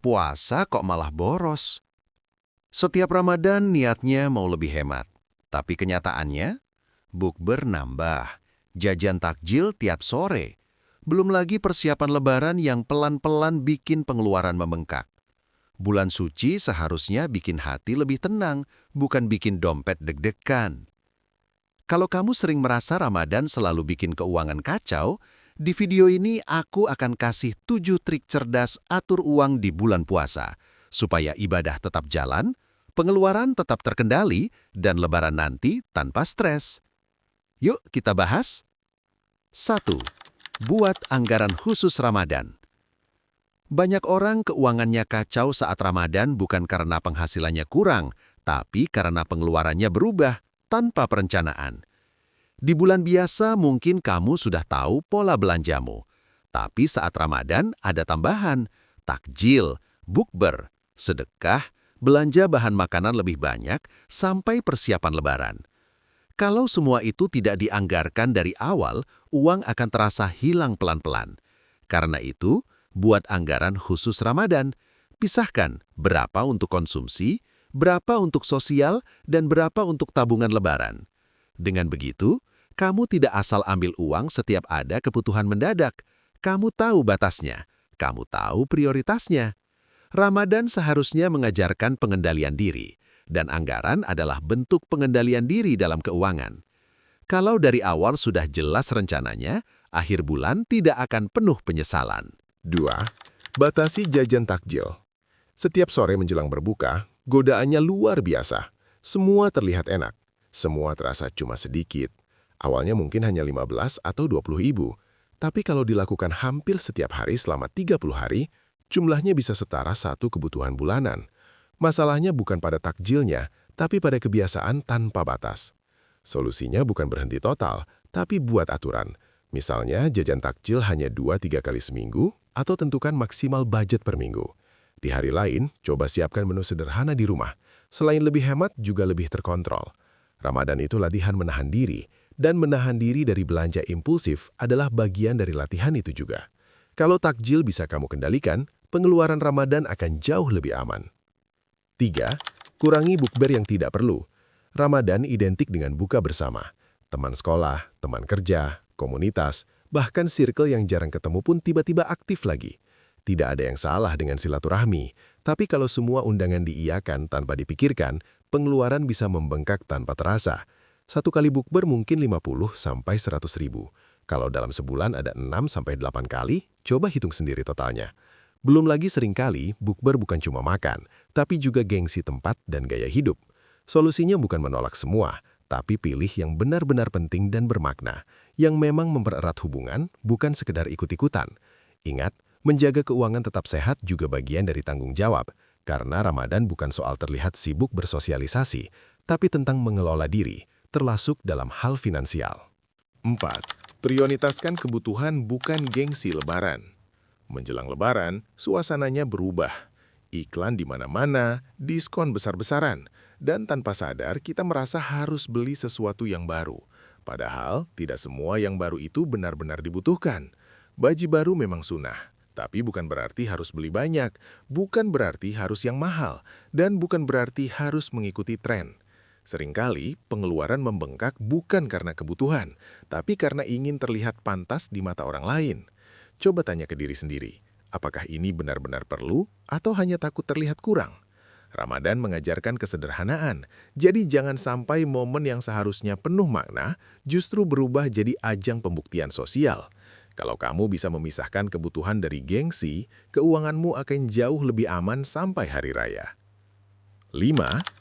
puasa kok malah boros. Setiap Ramadan niatnya mau lebih hemat, tapi kenyataannya bukber nambah, jajan takjil tiap sore. Belum lagi persiapan lebaran yang pelan-pelan bikin pengeluaran membengkak. Bulan suci seharusnya bikin hati lebih tenang, bukan bikin dompet deg-degan. Kalau kamu sering merasa Ramadan selalu bikin keuangan kacau, di video ini aku akan kasih 7 trik cerdas atur uang di bulan puasa, supaya ibadah tetap jalan, pengeluaran tetap terkendali, dan lebaran nanti tanpa stres. Yuk kita bahas. 1. Buat anggaran khusus Ramadan. Banyak orang keuangannya kacau saat Ramadan bukan karena penghasilannya kurang, tapi karena pengeluarannya berubah tanpa perencanaan. Di bulan biasa mungkin kamu sudah tahu pola belanjamu, tapi saat Ramadan ada tambahan, takjil, bukber, sedekah, belanja bahan makanan lebih banyak, sampai persiapan lebaran. Kalau semua itu tidak dianggarkan dari awal, uang akan terasa hilang pelan-pelan. Karena itu, buat anggaran khusus Ramadan. Pisahkan berapa untuk konsumsi, berapa untuk sosial, dan berapa untuk tabungan lebaran. Dengan begitu, kamu tidak asal ambil uang setiap ada kebutuhan mendadak. Kamu tahu batasnya, kamu tahu prioritasnya. Ramadan seharusnya mengajarkan pengendalian diri, dan anggaran adalah bentuk pengendalian diri dalam keuangan. Kalau dari awal sudah jelas rencananya, akhir bulan tidak akan penuh penyesalan. 2. Batasi jajan takjil. Setiap sore menjelang berbuka, godaannya luar biasa. Semua terlihat enak. Semua terasa cuma sedikit. Awalnya mungkin hanya 15 atau 20 ribu. Tapi kalau dilakukan hampir setiap hari selama 30 hari, jumlahnya bisa setara satu kebutuhan bulanan. Masalahnya bukan pada takjilnya, tapi pada kebiasaan tanpa batas. Solusinya bukan berhenti total, tapi buat aturan. Misalnya jajan takjil hanya 2-3 kali seminggu, atau tentukan maksimal budget per minggu. Di hari lain, coba siapkan menu sederhana di rumah. Selain lebih hemat, juga lebih terkontrol. Ramadan itu latihan menahan diri, dan menahan diri dari belanja impulsif adalah bagian dari latihan itu juga. Kalau takjil bisa kamu kendalikan, pengeluaran Ramadan akan jauh lebih aman. 3. Kurangi bukber yang tidak perlu. Ramadan identik dengan buka bersama. Teman sekolah, teman kerja, komunitas, bahkan circle yang jarang ketemu pun tiba-tiba aktif lagi. Tidak ada yang salah dengan silaturahmi, tapi kalau semua undangan diiyakan tanpa dipikirkan, pengeluaran bisa membengkak tanpa terasa. Satu kali bukber mungkin 50-100 ribu. Kalau dalam sebulan ada 6-8 kali, coba hitung sendiri totalnya. Belum lagi seringkali, bukber bukan cuma makan, tapi juga gengsi tempat dan gaya hidup. Solusinya bukan menolak semua, tapi pilih yang benar-benar penting dan bermakna, yang memang mempererat hubungan, bukan sekedar ikut-ikutan. Ingat, menjaga keuangan tetap sehat juga bagian dari tanggung jawab, karena Ramadan bukan soal terlihat sibuk bersosialisasi, tapi tentang mengelola diri, termasuk dalam hal finansial. 4. Prioritaskan kebutuhan bukan gengsi lebaran. Menjelang lebaran, suasananya berubah. Iklan di mana-mana, diskon besar-besaran, dan tanpa sadar kita merasa harus beli sesuatu yang baru. Padahal, tidak semua yang baru itu benar-benar dibutuhkan. Baju baru memang sunnah, tapi bukan berarti harus beli banyak, bukan berarti harus yang mahal, dan bukan berarti harus mengikuti tren. Seringkali, pengeluaran membengkak bukan karena kebutuhan, tapi karena ingin terlihat pantas di mata orang lain. Coba tanya ke diri sendiri, apakah ini benar-benar perlu atau hanya takut terlihat kurang? Ramadan mengajarkan kesederhanaan, jadi jangan sampai momen yang seharusnya penuh makna justru berubah jadi ajang pembuktian sosial. Kalau kamu bisa memisahkan kebutuhan dari gengsi, keuanganmu akan jauh lebih aman sampai hari raya. 5.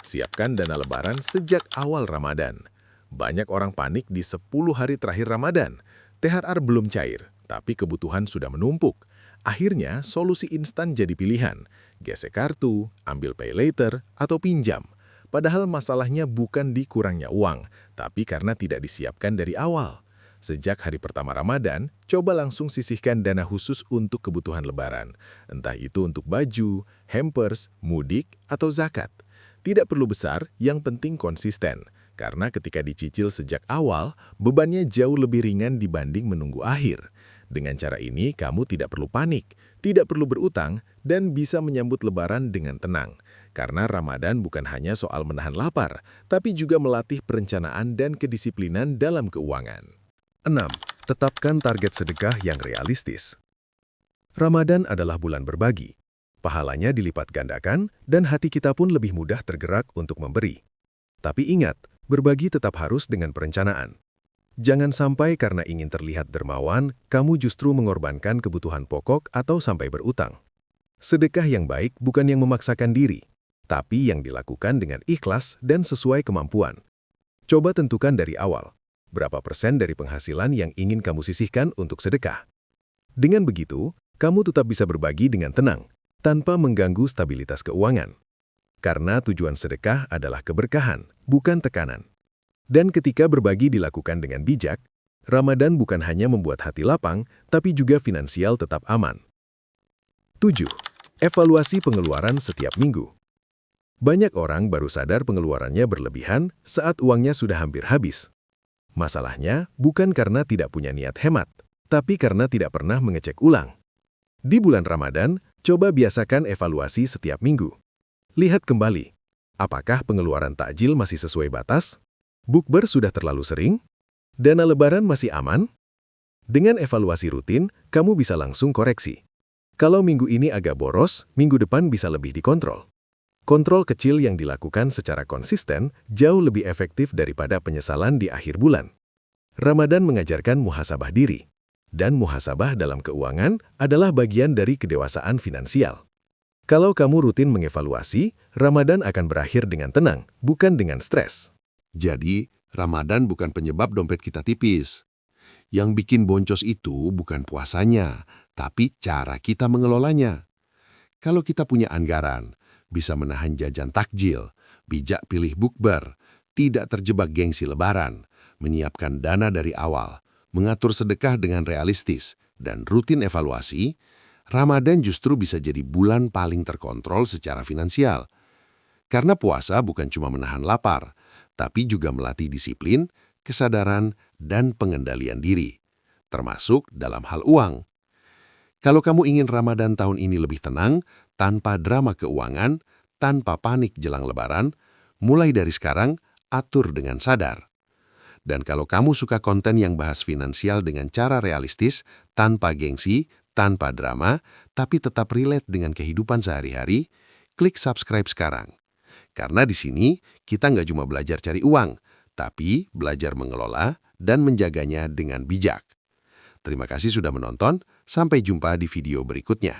Siapkan dana lebaran sejak awal Ramadan. Banyak orang panik di 10 hari terakhir Ramadan. THR belum cair, tapi kebutuhan sudah menumpuk. Akhirnya, solusi instan jadi pilihan. Gesek kartu, ambil pay later, atau pinjam. Padahal masalahnya bukan di kurangnya uang, tapi karena tidak disiapkan dari awal. Sejak hari pertama Ramadan, coba langsung sisihkan dana khusus untuk kebutuhan lebaran. Entah itu untuk baju, hampers, mudik, atau zakat. Tidak perlu besar, yang penting konsisten. Karena ketika dicicil sejak awal, bebannya jauh lebih ringan dibanding menunggu akhir. Dengan cara ini, kamu tidak perlu panik, tidak perlu berutang, dan bisa menyambut Lebaran dengan tenang. Karena Ramadan bukan hanya soal menahan lapar, tapi juga melatih perencanaan dan kedisiplinan dalam keuangan. 6. Tetapkan target sedekah yang realistis. Ramadan adalah bulan berbagi. Pahalanya dilipat gandakan, dan hati kita pun lebih mudah tergerak untuk memberi. Tapi ingat, berbagi tetap harus dengan perencanaan. Jangan sampai karena ingin terlihat dermawan, kamu justru mengorbankan kebutuhan pokok atau sampai berutang. Sedekah yang baik bukan yang memaksakan diri, tapi yang dilakukan dengan ikhlas dan sesuai kemampuan. Coba tentukan dari awal, berapa persen dari penghasilan yang ingin kamu sisihkan untuk sedekah. Dengan begitu, kamu tetap bisa berbagi dengan tenang, tanpa mengganggu stabilitas keuangan. Karena tujuan sedekah adalah keberkahan, bukan tekanan. Dan ketika berbagi dilakukan dengan bijak, Ramadan bukan hanya membuat hati lapang, tapi juga finansial tetap aman. 7. Evaluasi pengeluaran setiap minggu. Banyak orang baru sadar pengeluarannya berlebihan saat uangnya sudah hampir habis. Masalahnya bukan karena tidak punya niat hemat, tapi karena tidak pernah mengecek ulang. Di bulan Ramadan, coba biasakan evaluasi setiap minggu. Lihat kembali, apakah pengeluaran takjil masih sesuai batas? Bukber sudah terlalu sering? Dana lebaran masih aman? Dengan evaluasi rutin, kamu bisa langsung koreksi. Kalau minggu ini agak boros, minggu depan bisa lebih dikontrol. Kontrol kecil yang dilakukan secara konsisten jauh lebih efektif daripada penyesalan di akhir bulan. Ramadan mengajarkan muhasabah diri. Dan muhasabah dalam keuangan adalah bagian dari kedewasaan finansial. Kalau kamu rutin mengevaluasi, Ramadan akan berakhir dengan tenang, bukan dengan stres. Jadi, Ramadan bukan penyebab dompet kita tipis. Yang bikin boncos itu bukan puasanya, tapi cara kita mengelolanya. Kalau kita punya anggaran, bisa menahan jajan takjil, bijak pilih bukber, tidak terjebak gengsi lebaran, menyiapkan dana dari awal, mengatur sedekah dengan realistis, dan rutin evaluasi, Ramadan justru bisa jadi bulan paling terkontrol secara finansial. Karena puasa bukan cuma menahan lapar, tapi juga melatih disiplin, kesadaran, dan pengendalian diri, termasuk dalam hal uang. Kalau kamu ingin Ramadan tahun ini lebih tenang, tanpa drama keuangan, tanpa panik jelang lebaran, mulai dari sekarang, atur dengan sadar. Dan kalau kamu suka konten yang bahas finansial dengan cara realistis, tanpa gengsi, tanpa drama, tapi tetap relate dengan kehidupan sehari-hari, klik subscribe sekarang. Karena di sini, kita nggak cuma belajar cari uang, tapi belajar mengelola dan menjaganya dengan bijak. Terima kasih sudah menonton, sampai jumpa di video berikutnya.